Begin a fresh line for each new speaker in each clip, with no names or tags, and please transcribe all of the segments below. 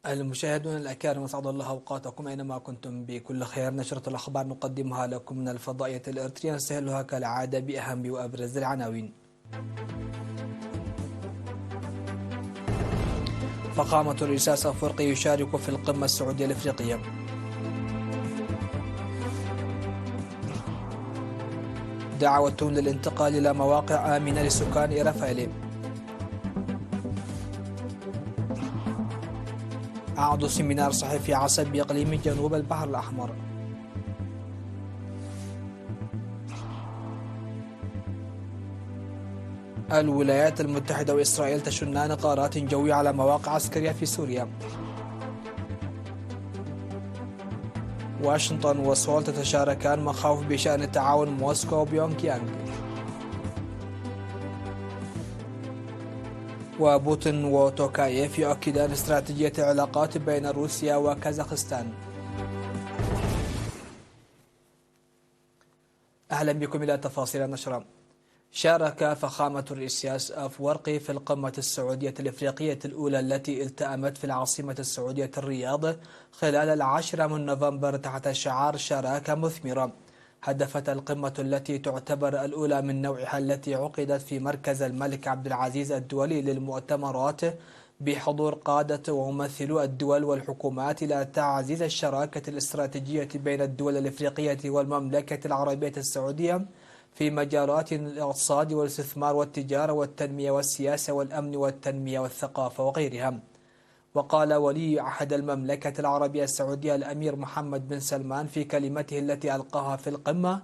المشاهدون الأكارم أسعد الله أوقاتكم أينما كنتم بكل خير. نشرة الأخبار نقدمها لكم من الفضائية الإرترية، نستهلها كالعادة بأهم وأبرز العناوين. فخامة الرئيس أفورقي يشارك في القمة السعودية الإفريقية. دعوة للانتقال إلى مواقع آمنة لسكان إيرافيلي. عقد سيمينار صحفي عصب بإقليم جنوب البحر الأحمر. الولايات المتحدة وإسرائيل تشنان غارات جوية على مواقع عسكرية في سوريا. واشنطن وسول تتشاركان مخاوف بشأن تعاون موسكو وبيونغ يانغ. وبوتين وتوكايف يؤكدان استراتيجية العلاقات بين روسيا وكازاخستان. أهلا بكم إلى تفاصيل النشرة. شارك فخامة الرئيس أفورقي في القمة السعودية الإفريقية الأولى التي التأمت في العاصمة السعودية الرياض خلال 10 من نوفمبر تحت شعار شراكة مثمرة. هدفت القمة التي تعتبر الأولى من نوعها التي عقدت في مركز الملك عبد العزيز الدولي للمؤتمرات بحضور قادة وممثلو الدول والحكومات إلى تعزيز الشراكة الاستراتيجية بين الدول الإفريقية والمملكة العربية السعودية في مجالات الاقتصاد والاستثمار والتجارة والتنمية والسياسة والأمن والتنمية والثقافة وغيرها. وقال ولي عهد المملكة العربية السعودية الأمير محمد بن سلمان في كلمته التي ألقاها في القمة،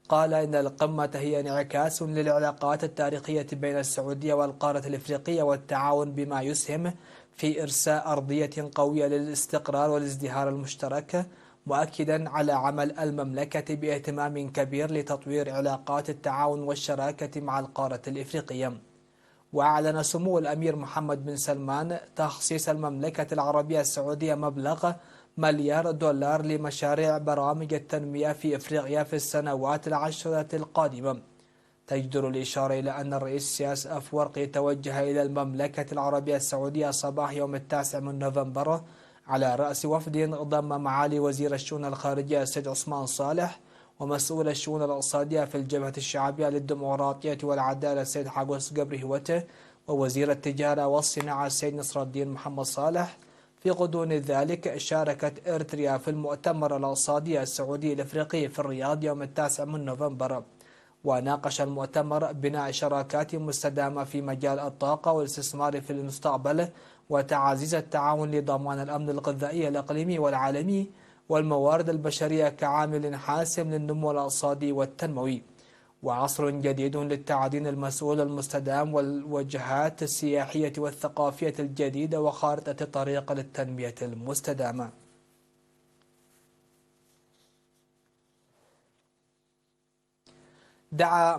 قال إن القمة هي انعكاس للعلاقات التاريخية بين السعودية والقارة الإفريقية والتعاون بما يسهم في إرساء أرضية قوية للاستقرار والازدهار المشترك، مؤكدا على عمل المملكة باهتمام كبير لتطوير علاقات التعاون والشراكة مع القارة الإفريقية. وأعلن سمو الأمير محمد بن سلمان تخصيص المملكة العربية السعودية مبلغ $1,000,000,000 لمشاريع برامج التنمية في إفريقيا في السنوات العشرة القادمة. تجدر الإشارة إلى أن الرئيس سياس أفورقي توجه إلى المملكة العربية السعودية صباح يوم 9 من نوفمبر على رأس وفد ضم معالي وزير الشؤون الخارجية السيد عثمان صالح، ومسؤول الشؤون الاقتصادية في الجبهة الشعبية للديمقراطية والعدالة السيد حاغوس قبري هوته، ووزير التجارة والصناعة السيد نصر الدين محمد صالح. في غضون ذلك شاركت إريتريا في المؤتمر الاقتصادي السعودي الإفريقي في الرياض يوم 9 من نوفمبر. وناقش المؤتمر بناء شراكات مستدامة في مجال الطاقة والاستثمار في المستقبل، وتعزيز التعاون لضمان الأمن الغذائي الإقليمي والعالمي والموارد البشرية كعامل حاسم للنمو الاقتصادي والتنموي. وعصر جديد للتعدين المسؤول المستدام والوجهات السياحية والثقافية الجديدة وخارطة طريق للتنمية المستدامة. دعا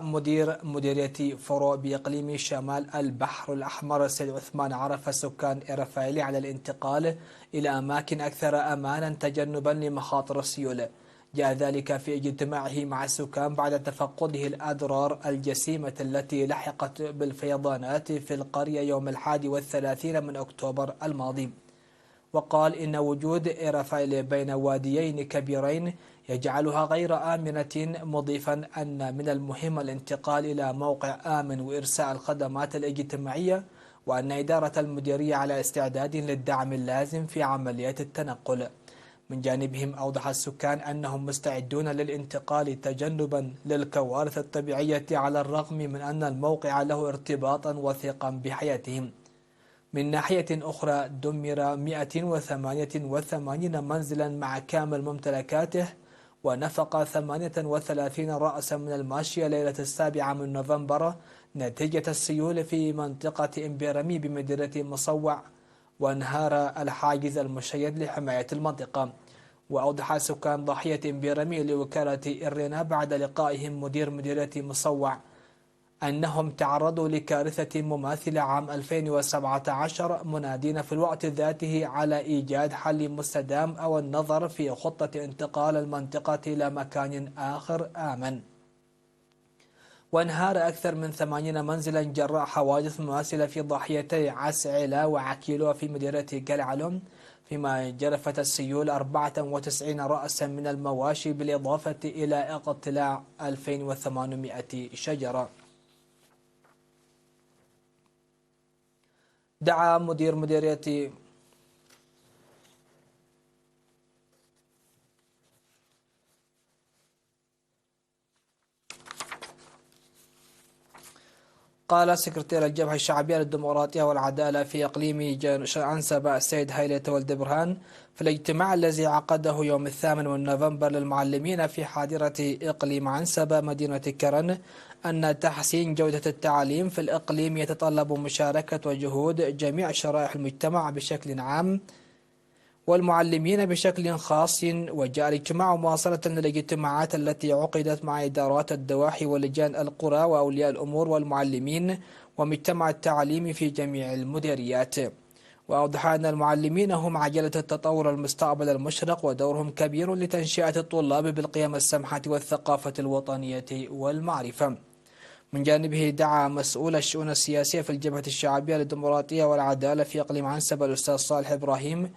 مديرية فرو بإقليم شمال البحر الأحمر السيد عثمان عرفة سكان إيرافيلي على الانتقال إلى أماكن أكثر أمانا تجنبا لمخاطر السيول. جاء ذلك في اجتماعه مع السكان بعد تفقده الأضرار الجسيمة التي لحقت بالفيضانات في القرية يوم 31 من أكتوبر الماضي. وقال إن وجود إيرافيلي بين واديين كبيرين يجعلها غير آمنة، مضيفا أن من المهم الانتقال إلى موقع آمن وإرساء الخدمات الاجتماعية، وأن إدارة المديرية على استعداد للدعم اللازم في عمليات التنقل. من جانبهم أوضح السكان أنهم مستعدون للانتقال تجنبا للكوارث الطبيعية على الرغم من أن الموقع له ارتباطا وثيقا بحياتهم. من ناحية أخرى دمر 188 منزلا مع كامل ممتلكاته، ونفق 38 رأسا من الماشية ليلة 7 من نوفمبر نتيجة السيول في منطقة إمبيرامي بمدينة مصوع، وانهار الحاجز المشيد لحماية المنطقة. وأوضح سكان ضاحية إمبيرامي لوكالة إرينا بعد لقائهم مدير مديرية مصوع أنهم تعرضوا لكارثة مماثلة عام 2017، منادين في الوقت ذاته على إيجاد حل مستدام أو النظر في خطة انتقال المنطقة إلى مكان آخر آمن. وانهار أكثر من 80 منزلا جراء حوادث مماثلة في ضاحيتي عسعلة وعكيلو في مديرية قلعلون، فيما جرفت السيول 94 رأسا من المواشي بالإضافة إلى اقتلاع 2800 شجرة. دعا مدير مديرية قال سكرتير الجبهة الشعبية للديمقراطية والعدالة في إقليم عنسبة السيد هيلة ولد برهان في الاجتماع الذي عقده يوم 8 نوفمبر للمعلمين في حاضرة إقليم عنسبة مدينة كرن أن تحسين جودة التعليم في الإقليم يتطلب مشاركة وجهود جميع شرائح المجتمع بشكل عام والمعلمين بشكل خاص. وجاء الاجتماع مواصلة للاجتماعات التي عقدت مع إدارات الدواحي ولجان القرى وأولياء الأمور والمعلمين ومجتمع التعليم في جميع المديريات. وأوضح أن المعلمين هم عجلة التطور المستقبل المشرق ودورهم كبير لتنشئة الطلاب بالقيم السمحة والثقافة الوطنية والمعرفة. من جانبه دعا مسؤول الشؤون السياسية في الجبهة الشعبية للديمقراطية والعدالة في إقليم عنسبة الأستاذ صالح إبراهيم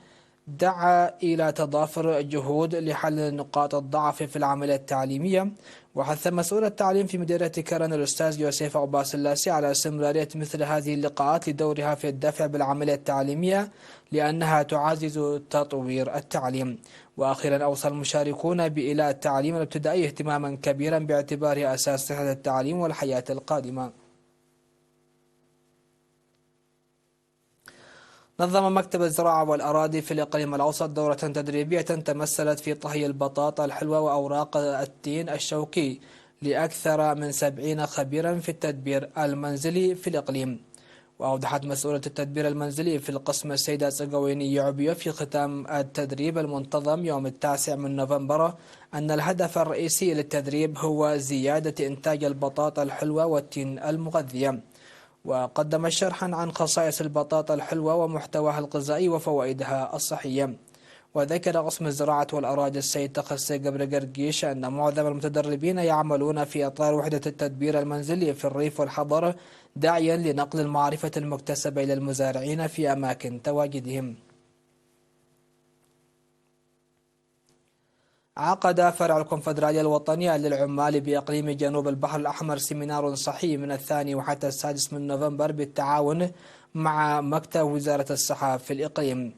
دعا إلى تضافر جهود لحل نقاط الضعف في العملية التعليمية. وحث مسؤول التعليم في مديرية كرن الأستاذ يوسف عباس اللاسي على استمرارية مثل هذه اللقاءات لدورها في الدفع بالعملية التعليمية لأنها تعزز تطوير التعليم. وأخيرا أوصى المشاركون بإيلاء التعليم الابتدائي اهتماما كبيرا باعتباره أساس صحة التعليم والحياة القادمة. نظم مكتب الزراعة والأراضي في الإقليم الأوسط دورة تدريبية تمثلت في طهي البطاطا الحلوة وأوراق التين الشوكي لأكثر من 70 خبيرا في التدبير المنزلي في الإقليم. وأوضحت مسؤولة التدبير المنزلي في القسم السيدة سقويني يعبيو في ختام التدريب المنتظم يوم 9 نوفمبر أن الهدف الرئيسي للتدريب هو زيادة إنتاج البطاطا الحلوة والتين المغذية. وقدم شرحا عن خصائص البطاطا الحلوة ومحتواها الغذائي وفوائدها الصحية. وذكر قسم الزراعة والأراضي السيد تخصي قبر قرقيش أن معظم المتدربين يعملون في إطار وحدة التدبير المنزلي في الريف والحضر، داعيا لنقل المعرفة المكتسبة إلى المزارعين في أماكن تواجدهم. عقد فرع الكونفدرالية الوطنية للعمال بإقليم جنوب البحر الأحمر سيمينار صحي من 2 وحتى 6 نوفمبر بالتعاون مع مكتب وزارة الصحة في الإقليم.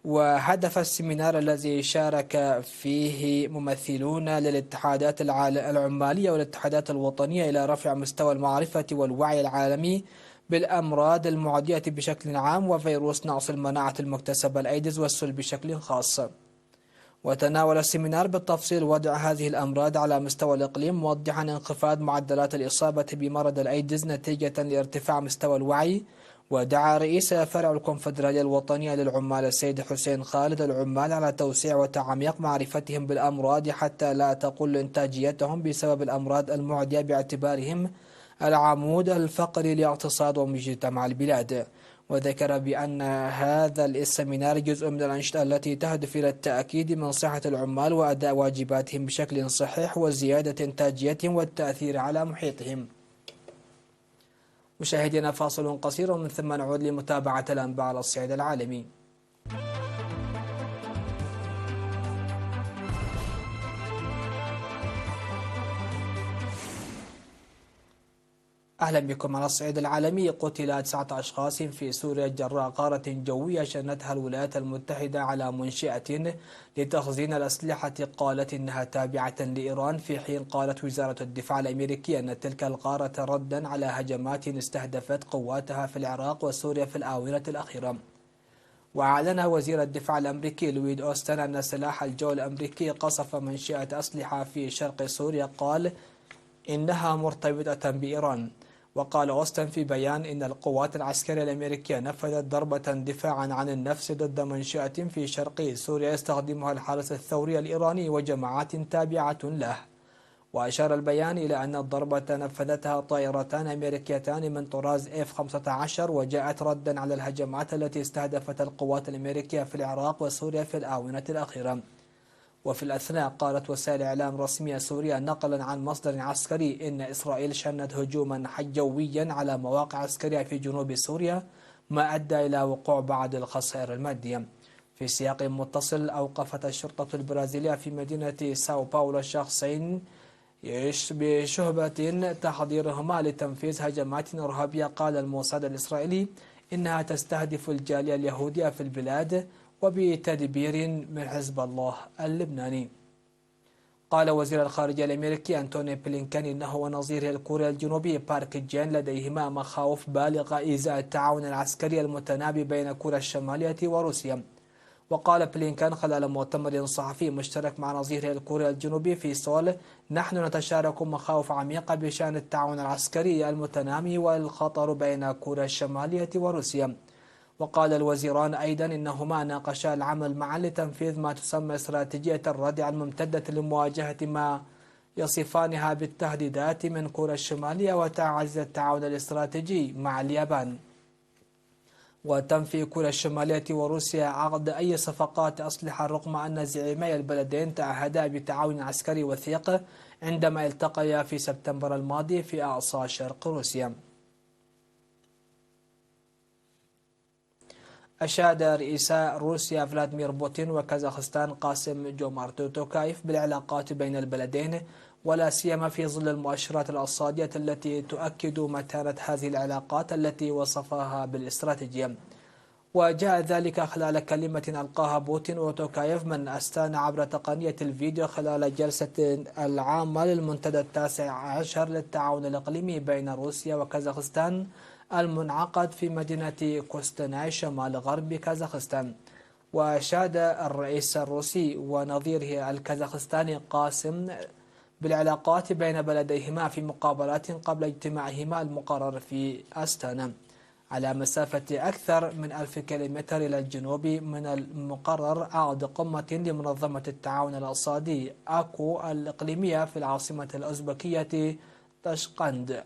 وهدف السيمينار الذي شارك فيه ممثلون للاتحادات العمالية والاتحادات الوطنية إلى رفع مستوى المعرفة والوعي العالمي بالأمراض المعدية بشكل عام وفيروس نقص المناعة المكتسبة الأيدز والسل بشكل خاص. وتناول السيمينار بالتفصيل وضع هذه الأمراض على مستوى الإقليم، موضحا انخفاض معدلات الإصابة بمرض الأيدز نتيجة لارتفاع مستوى الوعي. ودعا رئيس فرع الكونفدرالية الوطنية للعمال السيد حسين خالد العمال على توسيع وتعميق معرفتهم بالأمراض حتى لا تقل إنتاجيتهم بسبب الأمراض المعدية باعتبارهم العمود الفقري لاقتصاد ومجتمع البلاد. وذكر بأن هذا السيمينار جزء من الأنشطة التي تهدف إلى التأكيد من صحة العمال وأداء واجباتهم بشكل صحيح وزيادة إنتاجيتهم والتأثير على محيطهم. مشاهدينا فاصل قصير ومن ثم نعود لمتابعة الأنباء على الصعيد العالمي. أهلا بكم على الصعيد العالمي. قتل 9 أشخاص في سوريا جراء غارة جوية شنتها الولايات المتحدة على منشأة لتخزين الأسلحة قالت إنها تابعة لإيران، في حين قالت وزارة الدفاع الأمريكية أن تلك الغارة ردا على هجمات استهدفت قواتها في العراق وسوريا في الآونة الأخيرة. وأعلن وزير الدفاع الأمريكي لويد أوستن أن سلاح الجو الأمريكي قصف منشأة أسلحة في شرق سوريا، قال إنها مرتبطة بإيران. وقال أوستن في بيان إن القوات العسكرية الأمريكية نفذت ضربة دفاعا عن النفس ضد منشأة في شرق سوريا يستخدمها الحرس الثوري الإيراني وجماعات تابعة له. وأشار البيان إلى أن الضربة نفذتها طائرتان أمريكيتان من طراز F-15 وجاءت ردا على الهجمات التي استهدفت القوات الأمريكية في العراق وسوريا في الآونة الأخيرة. وفي الأثناء قالت وسائل إعلام رسمية سورية نقلا عن مصدر عسكري إن إسرائيل شنت هجوما جويا على مواقع عسكرية في جنوب سوريا ما أدى إلى وقوع بعض الخسائر المادية. في سياق متصل، أوقفت الشرطة البرازيلية في مدينة ساو باولو شخصين بشبهة تحضيرهما لتنفيذ هجمات إرهابية. قال الموساد الإسرائيلي إنها تستهدف الجالية اليهودية في البلاد وبتدبير من حزب الله اللبناني. قال وزير الخارجية الأمريكي أنتوني بلينكين إنه ونظيره الكوري الجنوبي بارك جين لديهما مخاوف بالغة إزاء التعاون العسكري المتنامي بين كوريا الشمالية وروسيا. وقال بلينكين خلال مؤتمر صحفي مشترك مع نظيره الكوري الجنوبي في سول: نحن نتشارك مخاوف عميقة بشأن التعاون العسكري المتنامي والخطر بين كوريا الشمالية وروسيا. وقال الوزيران أيضا إنهما ناقشا العمل معا لتنفيذ ما تسمى استراتيجية الردع الممتدة لمواجهة ما يصفانها بالتهديدات من كوريا الشمالية وتعزيز التعاون الاستراتيجي مع اليابان. وتنفي كوريا الشمالية وروسيا عقد أي صفقات أسلحة رغم أن زعيمي البلدين تعهدا بتعاون عسكري وثيق عندما التقيا في سبتمبر الماضي في أقصى شرق روسيا. أشاد رئيس روسيا فلاديمير بوتين وكازاخستان قاسم جومارت توكايف بالعلاقات بين البلدين، ولا سيما في ظل المؤشرات الاقتصادية التي تؤكد متانة هذه العلاقات التي وصفها بالاستراتيجية. وجاء ذلك خلال كلمة ألقاها بوتين وتوكايف من أستان عبر تقنية الفيديو خلال جلسة العامة للمنتدى 19 للتعاون الإقليمي بين روسيا وكازاخستان المنعقد في مدينة كوستناي شمال غرب كازاخستان. وأشاد الرئيس الروسي ونظيره الكازاخستاني قاسم بالعلاقات بين بلديهما في مقابلات قبل اجتماعهما المقرر في أستانا على مسافة أكثر من 1000 كيلومتر إلى الجنوب من المقرر عقد قمة لمنظمة التعاون الاقتصادي آكو الإقليمية في العاصمة الأوزبكية طشقند.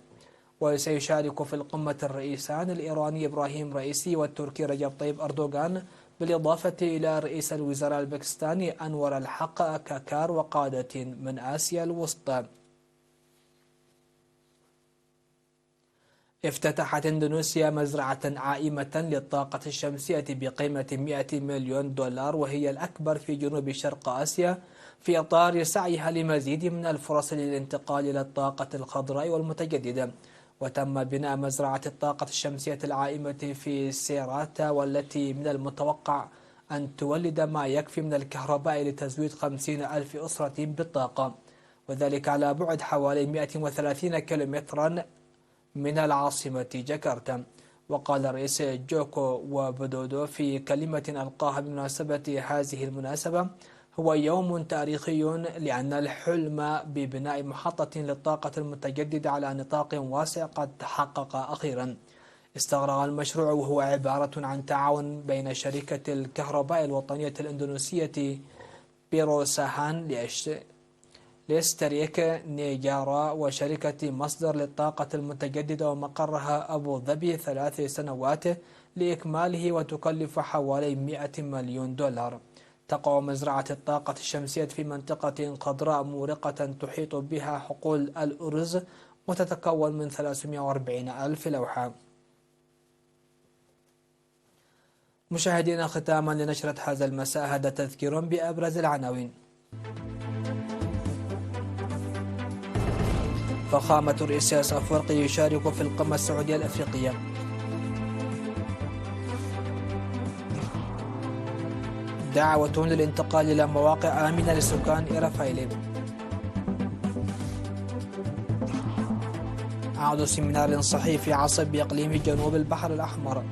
وسيشارك في القمة الرئيسان الإيراني إبراهيم رئيسي والتركي رجب طيب أردوغان، بالإضافة إلى رئيس الوزراء الباكستاني أنور الحق كاكار وقادة من آسيا الوسطى. افتتحت إندونيسيا مزرعة عائمة للطاقة الشمسية بقيمة 100 مليون دولار، وهي الأكبر في جنوب شرق آسيا، في إطار سعيها لمزيد من الفرص للانتقال إلى الطاقة الخضراء والمتجددة. وتم بناء مزرعة الطاقة الشمسية العائمة في سيراتا، والتي من المتوقع أن تولد ما يكفي من الكهرباء لتزويد 50,000 أسرة بالطاقة، وذلك على بعد حوالي 130 كيلومترا من العاصمة جاكرتا. وقال الرئيس جوكو وبدودو في كلمة ألقاها بمناسبة هذه المناسبة: هو يوم تاريخي لأن الحلم ببناء محطة للطاقة المتجددة على نطاق واسع قد تحقق أخيرا. استغرق المشروع، وهو عبارة عن تعاون بين شركة الكهرباء الوطنية الإندونيسية بيروساهان ليستريك نيجارا وشركة مصدر للطاقة المتجددة ومقرها أبو ظبي 3 سنوات لإكماله، وتكلف حوالي 100 مليون دولار. تقع مزرعة الطاقة الشمسية في منطقة خضراء مورقة تحيط بها حقول الأرز، وتتكون من 340 ألف لوحة. مشاهدينا، ختاما لنشرة هذا المساء هذا تذكير بأبرز العناوين. فخامة الرئيس إسياس أفورقي يشارك في القمة السعودية الأفريقية. دعوة للانتقال إلى مواقع آمنة لسكان إيرافايلي. عقد سيمينار صحي في عصب إقليم جنوب البحر الأحمر.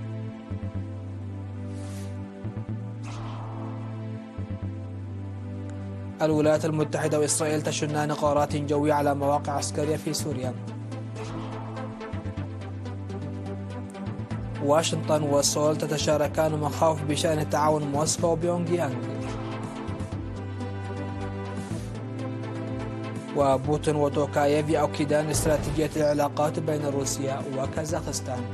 الولايات المتحدة وإسرائيل تشنان غارات جوية على مواقع عسكرية في سوريا. واشنطن وسول تتشاركان مخاوف بشأن تعاون موسكو وبيونغ يانغ. وبوتين وتوكايف يؤكدان استراتيجية العلاقات بين روسيا وكازاخستان.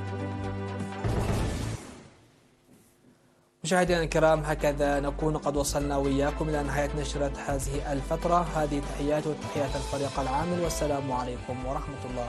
مشاهدينا الكرام، هكذا نكون قد وصلنا وإياكم إلى نهاية نشرة هذه الفترة. هذه تحيات وتحيات الفريق العامل، والسلام عليكم ورحمة الله.